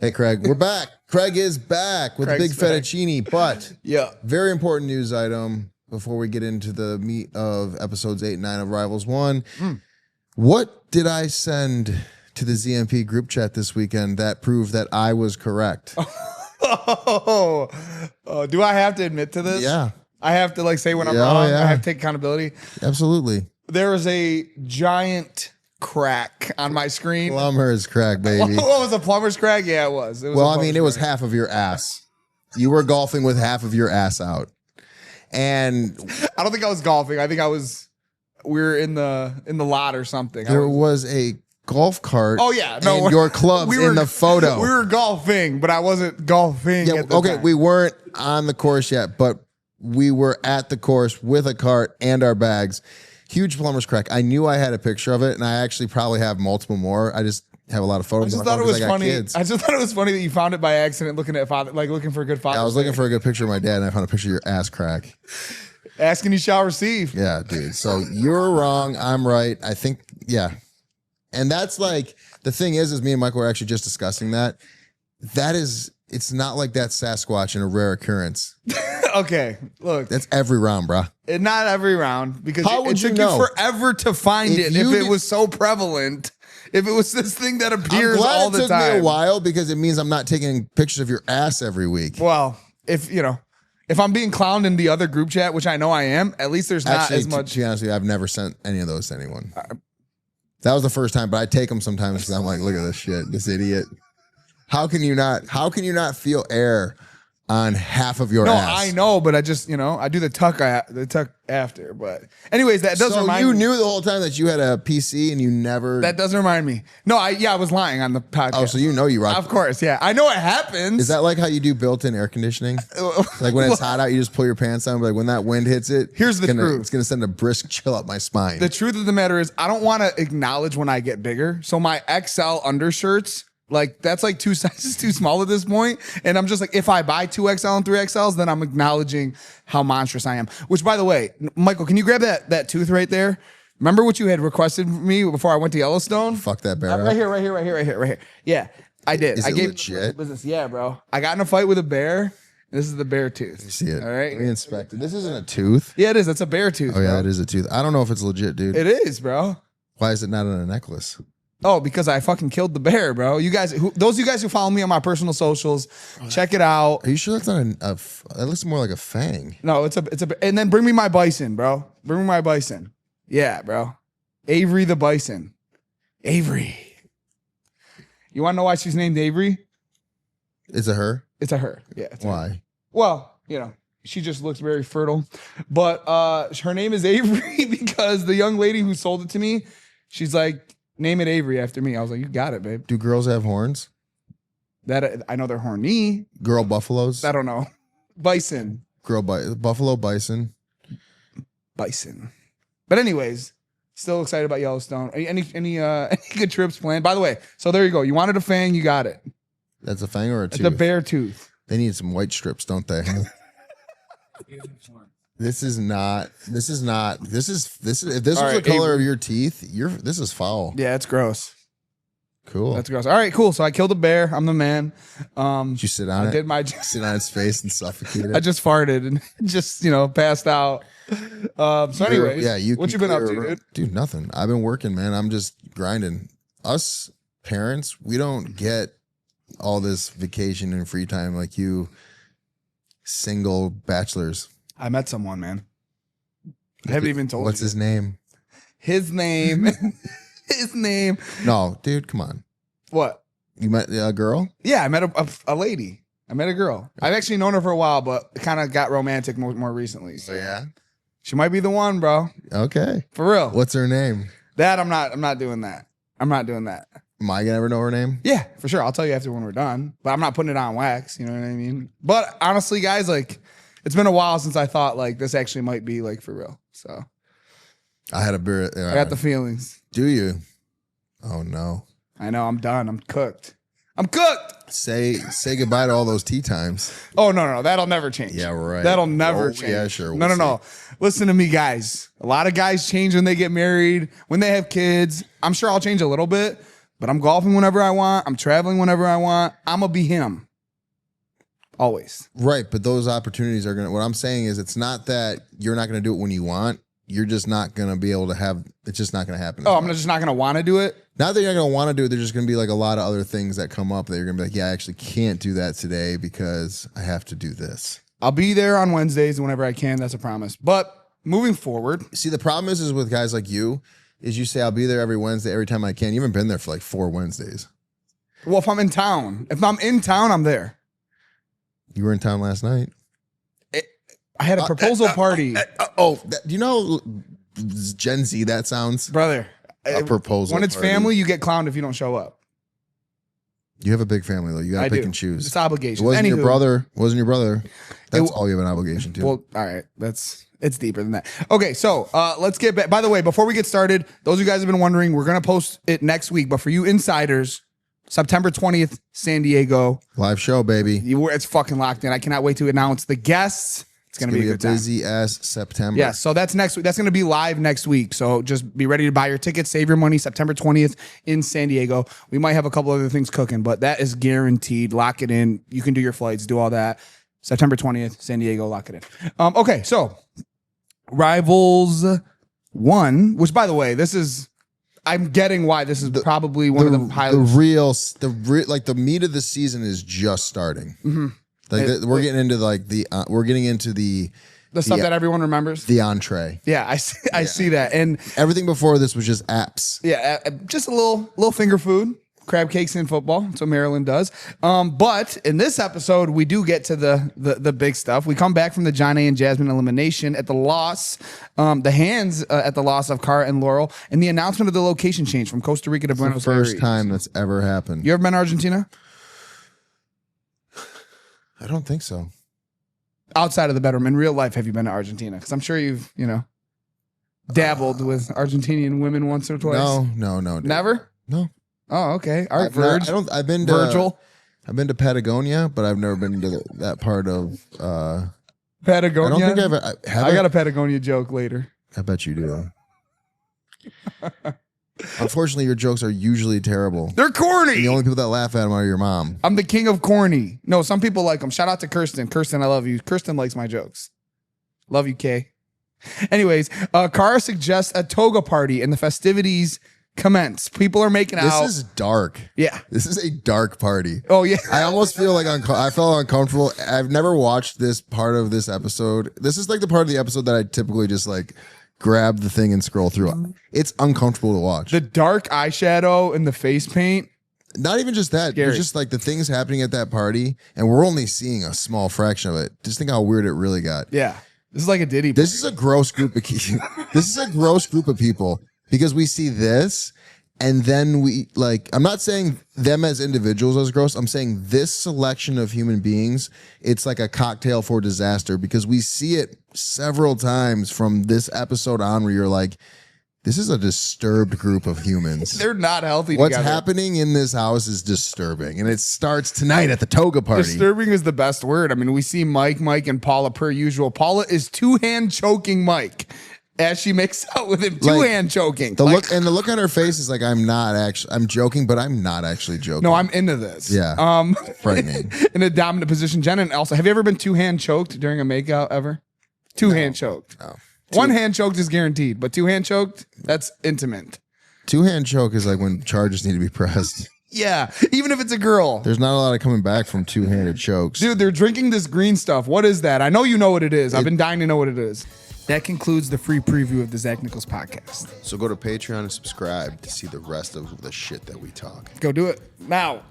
Hey, Craig, we're back. Craig is back with Craig's Big Fettuccine, but Yeah. very important news item before we get into the meat of episodes 8 and 9 of Rivals 1. What did I send to the ZNP group chat this weekend that proved that I was correct? Oh, do I have to admit to this? Yeah, I have to like say when I'm Yeah, wrong. yeah. I have to take accountability. absolutely. There was a giant crack on my screen. Plumber's crack, baby. What was a plumber's crack? Yeah, it was. It was Well, a I mean, plumber's it was crack. half of your ass. You were golfing with half of your ass out. And I don't think I was golfing. I think we were in the lot or something. there was a golf cart. Oh yeah, no, and your clubs in the photo. We were golfing, but I wasn't golfing. Yeah, at the okay, time. we weren't on the course yet, but we were at the course with a cart and our bags. Huge plumber's crack. I knew I had a picture of it, and I actually probably have multiple more. I just have a lot of I photos. just on my thought it phone was 'cause I got funny. kids. I just thought it was funny that you found it by accident, looking at father, like looking for a good father. I was looking for a good picture of my dad, and I found a picture of your ass crack. Asking you shall receive. Yeah, dude. So you're wrong. I'm right. I think, yeah. And that's like, the thing is me and Michael were actually just discussing that. That is, it's not like that Sasquatch in a rare occurrence. Okay, look, That's every round, bro. not every round because How it would you took know? you forever to find If it. you If it did- was so prevalent, if it was this thing that I'm appears glad all it the took time. me a while because it means I'm not taking pictures of your ass every week. Well, if I'm being clowned in the other group chat, which I know I am, at least there's not Actually, as much. to be honest with you, I've never sent any of those to anyone. That was the first time, but I take them sometimes because I'm like, look at this shit, this idiot. How can you not feel air on half of your No, ass? I know, but I just I do the tuck after. But anyways, that does So remind you me. knew the whole time that you had a PC and you never. That does remind me. No, I was lying on the podcast. Oh, so you know you rock. Of course, yeah. I know it happens. Is that like how you do built-in air conditioning? Like when it's hot out, you just pull your pants down. But like when that wind hits it, Here's the truth. It's gonna send a brisk chill up my spine. The truth of the matter is, I don't want to acknowledge when I get bigger. So my XL undershirts, like that's like 2 sizes too small at this point. And I'm just like, if I buy 2XL and 3XLs, then I'm acknowledging how monstrous I am. Which, by the way, Michael, can you grab that tooth right there? Remember what you had requested from me before I went to Yellowstone? Fuck that bear. Right here. Yeah, I did. Is I it gave legit? business. Yeah, bro. I got in a fight with a bear. This is the bear tooth. You see it? All right. Let me inspect it. This isn't a tooth. Yeah, it is. It's a bear tooth. Oh yeah, bro. it is a tooth. I don't know if it's legit, dude. It is, bro. Why is it not on a necklace? Oh, because I fucking killed the bear, bro. You guys, those of you guys who follow me on my personal socials, check it out. Are you sure that's not that looks more like a fang? No, it's a, and then bring me my bison, bro. Bring me my bison. Yeah, bro. Avery the bison. Avery. You want to know why she's named Avery? Is it her? It's a her. Yeah. It's a her. Why? Well, she just looks very fertile. But her name is Avery because the young lady who sold it to me, she's like, name it Avery after me. I was like, you got it, babe. Do girls have horns? That I know they're horny. Girl buffaloes? I don't know. Bison. Buffalo bison. Bison. But anyways, still excited about Yellowstone. Any good trips planned? By the way, so there you go. You wanted a fang, you got it. That's a fang or a tooth? It's a bear tooth. They need some white strips, don't they? This is if this was the right, color of your teeth, this is foul. Yeah, it's gross. Cool. That's gross. All right, cool. So I killed a bear. I'm the man. Did you sit on I it? did my. Sit on its face and suffocate it. I just farted and just passed out. So anyways, yeah, what you been up to, dude? Dude, nothing. I've been working, man. I'm just grinding. Us parents, we don't get all this vacation and free time like you single bachelors. I met someone, man. I haven't even told What's you. his name? His name. His name. No, dude, come on. What? You met a girl? Yeah, I met a lady. I met a girl. I've actually known her for a while, but kind of got romantic more recently. So yeah. she might be the one, bro. Okay. For real. What's her name? That I'm not doing that. I'm not doing that. Am I gonna ever know her name? Yeah, for sure. I'll tell you after when we're done. But I'm not putting it on wax. You know what I mean? But honestly, guys, like it's been a while since I thought like this actually might be like for real. So I had a beer. I got the feelings. Do you? Oh no. I know. I'm done. I'm cooked. I'm cooked. Say goodbye to all those tea times. Oh no. That'll never change. Yeah, right. That'll never Oh, change. yeah, sure. No. Listen to me, guys. A lot of guys change when they get married, when they have kids. I'm sure I'll change a little bit, But I'm golfing whenever I want. I'm traveling whenever I want. I'm going to be him. Always. Right. But those opportunities are going to, what I'm saying is it's not that you're not going to do it when you want. You're just not going to be able to have, it's just not going to happen. Oh, I'm just not going to want to do it? Not that you're not going to want to do it. There's just going to be like a lot of other things that come up that you're going to be like, yeah, I actually can't do that today because I have to do this. I'll be there on Wednesdays whenever I can. That's a promise. But moving forward. See, the problem is with guys like you, is you say, I'll be there every Wednesday, every time I can. You haven't been there for like 4 Wednesdays. Well, if I'm in town, I'm there. You were in town last night. I had a proposal party. Do you know Gen Z that sounds? Brother. A proposal When it's party. family, you get clowned if you don't show up. You have a big family, though. You got to pick and choose. It's obligation. It wasn't your brother. That's all you have an obligation to. Well, all right. It's deeper than that. Okay, so let's get back. By the way, before we get started, those of you guys have been wondering, we're going to post it next week. But for you insiders, September 20th, San Diego. Live show, baby. It's fucking locked in. I cannot wait to announce the guests. It's going to be a good time. Busy ass September. Yeah, so that's next week. That's going to be live next week. So just be ready to buy your tickets, save your money, September 20th in San Diego. We might have a couple other things cooking, but that is guaranteed. Lock it in. You can do your flights, do all that. September 20th, San Diego, lock it in. Okay, so Rivals 1, which by the way, I'm getting why this is probably one of the highlights. The meat of the season is just starting. Mm-hmm. We're getting into the stuff that everyone remembers. The entree. Yeah, I see that. And everything before this was just apps. Yeah, just a little finger food. Crab cakes in football. That's what Maryland does. But in this episode, we do get to the big stuff. We come back from the John A. and Jasmine elimination at the loss, the hands at the loss of Cara and Laurel, and the announcement of the location change from Costa Rica to Buenos Aires. First time that's ever happened. You ever been to Argentina? I don't think so. Outside of the bedroom, in real life, have you been to Argentina? Because I'm sure you've, dabbled with Argentinian women once or twice. No. Never? No. Oh, okay. All right, I've been to Virgil. I've been to Patagonia, but I've never been to that part of Patagonia. I don't think I got a Patagonia joke later. I bet you do. Unfortunately, your jokes are usually terrible. They're corny. The only people that laugh at them are your mom. I'm the king of corny. No, some people like them. Shout out to Kirsten. Kirsten, I love you. Kirsten likes my jokes. Love you, Kay. Anyways, Cara suggests a toga party and the festivities commence. People are making out. This is dark. Yeah. This is a dark party. Oh, yeah. I almost feel like I felt uncomfortable. I've never watched this part of this episode. This is like the part of the episode that I typically just like grab the thing and scroll through. It's uncomfortable to watch. The dark eyeshadow and the face paint. Not even just that. There's just like the things happening at that party, and we're only seeing a small fraction of it. Just think how weird it really got. Yeah. This is like a Diddy party. This is a gross group of This is a gross group of people because we see this, and then we like. I'm not saying them as individuals as gross. I'm saying this selection of human beings. It's like a cocktail for disaster because we see it several times from this episode on, where you're like, this is a disturbed group of humans. They're not healthy What's together. happening in this house is disturbing, and it starts tonight at the toga party. Disturbing is the best word. I mean, we see Mike, and Paula per usual. Paula is two-hand choking Mike as she makes out with him. Two-hand choking. The look on her face is like, I'm joking, but I'm not actually joking. No, I'm into this. Yeah. Frightening. In a dominant position. Jen, and also, have you ever been two-hand choked during a makeout ever? Two-hand choked. No. One hand choked is guaranteed, but two-hand choked, that's intimate. Two-hand choke is like when charges need to be pressed. Yeah, even if it's a girl. There's not a lot of coming back from two-handed chokes. Dude, they're drinking this green stuff. What is that? I know you know what it is. I've been dying to know what it is. That concludes the free preview of the Zach Nichols podcast. So go to Patreon and subscribe to see the rest of the shit that we talk. Go do it now.